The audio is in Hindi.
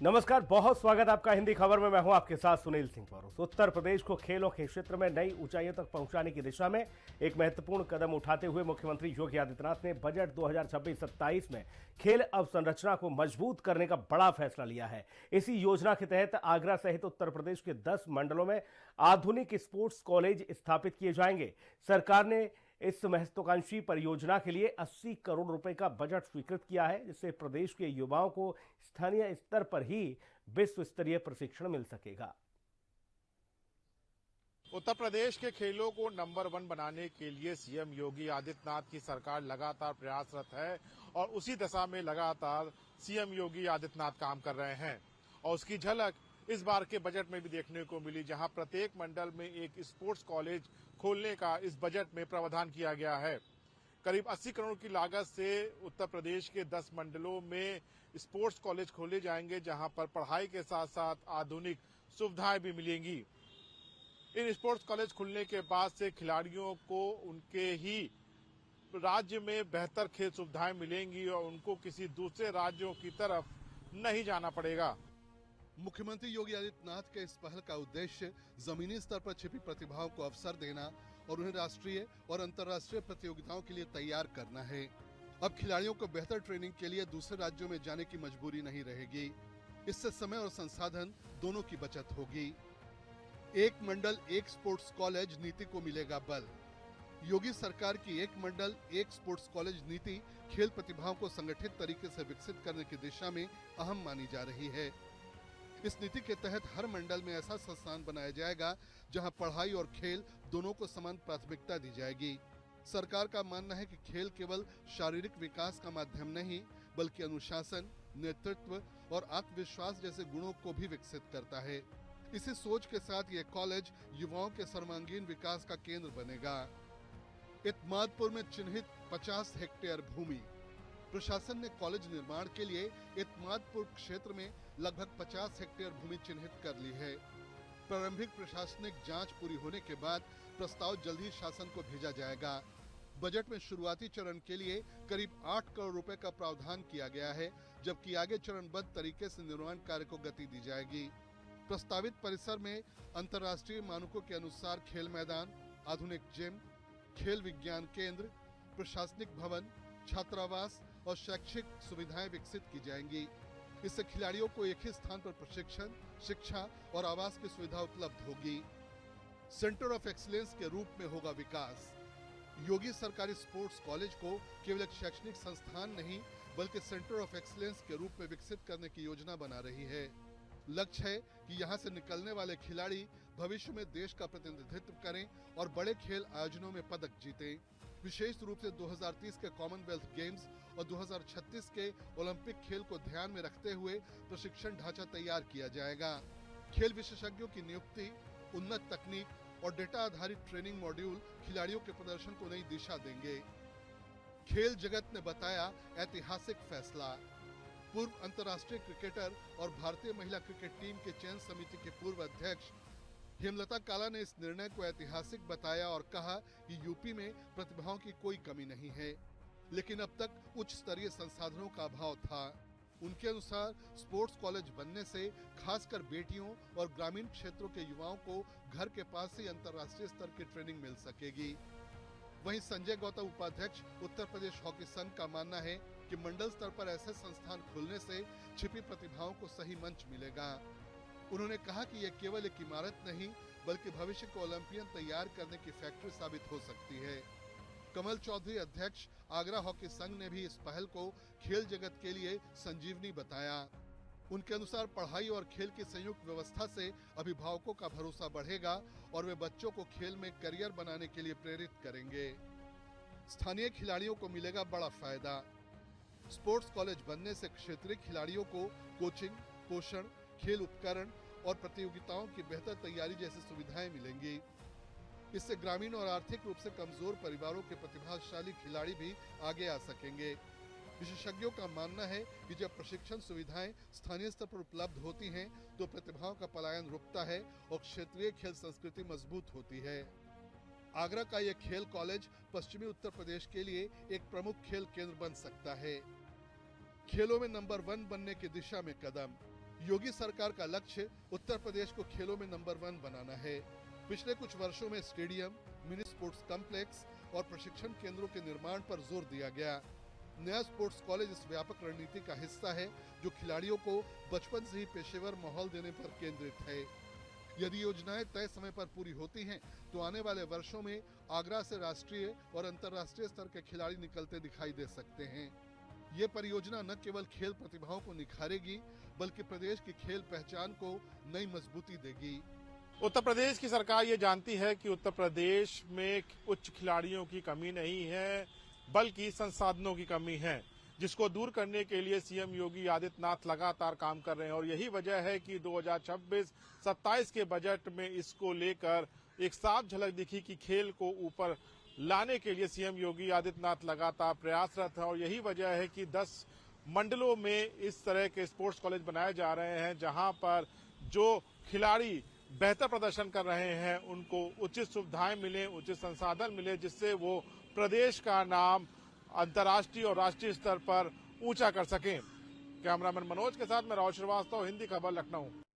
नमस्कार, बहुत स्वागत आपका हिंदी खबर में। मैं हूं आपके साथ सुनील सिंह परोस। उत्तर प्रदेश को खेलों के क्षेत्र में नई ऊंचाइयों तक पहुंचाने की दिशा में एक महत्वपूर्ण कदम उठाते हुए मुख्यमंत्री योगी आदित्यनाथ ने बजट 2026-27 में खेल अवसंरचना को मजबूत करने का बड़ा फैसला लिया है। इसी योजना के तहत आगरा सहित उत्तर प्रदेश के 10 मंडलों में आधुनिक स्पोर्ट्स कॉलेज स्थापित किए जाएंगे। सरकार ने इस महत्वाकांक्षी परियोजना के लिए 80 करोड़ रुपए का बजट स्वीकृत किया है, जिससे प्रदेश के युवाओं को स्थानीय स्तर पर ही विश्व स्तरीय प्रशिक्षण मिल सकेगा। उत्तर प्रदेश के खेलों को नंबर 1 बनाने के लिए सीएम योगी आदित्यनाथ की सरकार लगातार प्रयासरत है और उसी दिशा में लगातार सीएम योगी आदित्यनाथ काम कर रहे हैं। और उसकी झलक इस बार के बजट में भी देखने को मिली, जहां प्रत्येक मंडल में एक स्पोर्ट्स कॉलेज खोलने का इस बजट में प्रावधान किया गया है। करीब 80 करोड़ की लागत से उत्तर प्रदेश के 10 मंडलों में स्पोर्ट्स कॉलेज खोले जाएंगे, जहां पर पढ़ाई के साथ साथ आधुनिक सुविधाएं भी मिलेंगी। इन स्पोर्ट्स कॉलेज खुलने के बाद से खिलाड़ियों को उनके ही राज्य में बेहतर खेल सुविधाएं मिलेंगी और उनको किसी दूसरे राज्यों की तरफ नहीं जाना पड़ेगा। मुख्यमंत्री योगी आदित्यनाथ के इस पहल का उद्देश्य जमीनी स्तर पर छिपी प्रतिभाओं को अवसर देना और उन्हें राष्ट्रीय और अंतर्राष्ट्रीय प्रतियोगिताओं के लिए तैयार करना है। अब खिलाड़ियों को बेहतर ट्रेनिंग के लिए दूसरे राज्यों में जाने की मजबूरी नहीं रहेगी। इससे समय और संसाधन दोनों की बचत होगी। एक मंडल एक स्पोर्ट्स कॉलेज नीति को मिलेगा बल। योगी सरकार की एक मंडल एक स्पोर्ट्स कॉलेज नीति खेल प्रतिभाओं को संगठित तरीके से विकसित करने की दिशा में अहम मानी जा रही है। इस नीति के तहत हर मंडल में ऐसा संस्थान बनाया जाएगा जहां पढ़ाई और खेल दोनों को समान प्राथमिकता दी जाएगी। सरकार का मानना है कि खेल केवल शारीरिक विकास का माध्यम नहीं, बल्कि अनुशासन, नेतृत्व और आत्मविश्वास जैसे गुणों को भी विकसित करता है। इसी सोच के साथ ये कॉलेज युवाओं के सर्वांगीण विकास का केंद्र बनेगा। इत्मादपुर में चिन्हित 50 हेक्टेयर भूमि। प्रशासन ने कॉलेज निर्माण के लिए इत्मादपुर क्षेत्र में लगभग 50 हेक्टेयर भूमि चिन्हित कर ली है। प्रारंभिक प्रशासनिक जांच पूरी होने के बाद प्रस्ताव जल्द ही शासन को भेजा जाएगा। बजट में शुरुआती चरण के लिए करीब 8 करोड़ रुपए का प्रावधान किया गया है, जबकि आगे चरणबद्ध तरीके से निर्माण कार्य को गति दी जाएगी। प्रस्तावित परिसर में अंतर्राष्ट्रीय मानकों के अनुसार खेल मैदान, आधुनिक जिम, खेल विज्ञान केंद्र, प्रशासनिक भवन, छात्रावास और शैक्षिक सुविधाएं विकसित की जाएंगी। इससे खिलाड़ियों को एक ही स्थान पर प्रशिक्षण, शिक्षा और आवास की सुविधा उपलब्ध होगी। सेंटर ऑफ एक्सीलेंस के रूप में होगा विकास। योगी सरकारी स्पोर्ट्स कॉलेज को केवल एक शैक्षणिक संस्थान नहीं, बल्कि सेंटर ऑफ एक्सीलेंस के रूप में विकसित करने की योजना बना रही है। लक्ष्य है कि यहां से निकलने वाले खिलाड़ी भविष्य में देश का प्रतिनिधित्व करें और बड़े खेल आयोजनों में पदक जीतें। विशेष रूप से 2030 के कॉमनवेल्थ गेम्स और 2036 के ओलंपिक खेल को ध्यान में रखते हुए प्रशिक्षण ढांचा तैयार किया जाएगा। खेल विशेषज्ञों की नियुक्ति, उन्नत तकनीक और डेटा आधारित ट्रेनिंग मॉड्यूल खिलाड़ियों के प्रदर्शन को नई दिशा देंगे। खेल जगत ने बताया ऐतिहासिक फैसला। पूर्व अंतर्राष्ट्रीय क्रिकेटर और भारतीय महिला क्रिकेट टीम के चयन समिति के पूर्व अध्यक्ष हेमलता काला ने इस निर्णय को ऐतिहासिक बताया और कहा कि यूपी में प्रतिभाओं की कोई कमी नहीं है, लेकिन अब तक उच्च स्तरीय संसाधनों का अभाव था। उनके अनुसार स्पोर्ट्स कॉलेज बनने से खासकर बेटियों और ग्रामीण क्षेत्रों के युवाओं को घर के पास ही अंतर्राष्ट्रीय स्तर की ट्रेनिंग मिल सकेगी। वहीं संजय गौतम, उपाध्यक्ष उत्तर प्रदेश हॉकी संघ, का मानना है कि मंडल स्तर पर ऐसे संस्थान खुलने से छिपी प्रतिभाओं को सही मंच मिलेगा। उन्होंने कहा कि यह केवल एक इमारत नहीं, बल्कि भविष्य को ओलंपियन तैयार करने की फैक्ट्री साबित हो सकती है। कमल चौधरी, अध्यक्ष आगरा हॉकी संघ, ने भी इस पहल को खेल जगत के लिए संजीवनी बताया। उनके अनुसार पढ़ाई और खेल की संयुक्त व्यवस्था से अभिभावकों का भरोसा बढ़ेगा और वे बच्चों को खेल में करियर बनाने के लिए प्रेरित करेंगे। स्थानीय खिलाड़ियों को मिलेगा बड़ा फायदा। स्पोर्ट्स कॉलेज बनने से क्षेत्रीय खिलाड़ियों को कोचिंग, पोषण, खेल उपकरण और प्रतियोगिताओं की बेहतर तैयारी जैसी सुविधाएं मिलेंगी। इससे ग्रामीण और आर्थिक रूप से कमजोर परिवारों के प्रतिभाशाली खिलाड़ी भी आगे आ सकेंगे। विशेषज्ञों का मानना है कि जब प्रशिक्षण सुविधाएं स्थानीय स्तर पर उपलब्ध होती हैं, तो प्रतिभाओं का पलायन रुकता है और क्षेत्रीय खेल संस्कृति मजबूत होती है। आगरा का यह खेल कॉलेज पश्चिमी उत्तर प्रदेश के लिए एक प्रमुख खेल केंद्र बन सकता है। खेलों में नंबर 1 बनने की दिशा में कदम। योगी सरकार का लक्ष्य उत्तर प्रदेश को खेलों में नंबर 1 बनाना है। पिछले कुछ वर्षों में स्टेडियम, मिनी स्पोर्ट्स कॉम्प्लेक्स और प्रशिक्षण केंद्रों के निर्माण पर जोर दिया गया। नया स्पोर्ट्स कॉलेज इस व्यापक रणनीति का हिस्सा है, जो खिलाड़ियों को बचपन से ही पेशेवर माहौल देने पर केंद्रित है। यदि योजनाएं तय समय पर पूरी होती हैं, तो आने वाले वर्षों में आगरा से राष्ट्रीय और अंतर्राष्ट्रीय स्तर के खिलाड़ी निकलते दिखाई दे सकते हैं। ये परियोजना न केवल खेल प्रतिभाओं को निखारेगी, बल्कि प्रदेश की खेल पहचान को नई मजबूती देगी। उत्तर प्रदेश की सरकार ये जानती है कि उत्तर प्रदेश में उच्च खिलाड़ियों की कमी नहीं है, बल्कि संसाधनों की कमी है, जिसको दूर करने के लिए सीएम योगी आदित्यनाथ लगातार काम कर रहे हैं। और यही वजह है कि 2026-27 के बजट में इसको लेकर एक साफ झलक दिखी कि खेल को ऊपर लाने के लिए सीएम योगी आदित्यनाथ लगातार प्रयासरत है। और यही वजह है कि 10 मंडलों में इस तरह के स्पोर्ट्स कॉलेज बनाए जा रहे हैं, जहां पर जो खिलाड़ी बेहतर प्रदर्शन कर रहे हैं उनको उचित सुविधाएं मिले, उचित संसाधन मिले, जिससे वो प्रदेश का नाम अंतर्राष्ट्रीय और राष्ट्रीय स्तर पर ऊंचा कर सकें। कैमरामैन मनोज के साथ मैं राव श्रीवास्तव, हिंदी खबर, लखनऊ।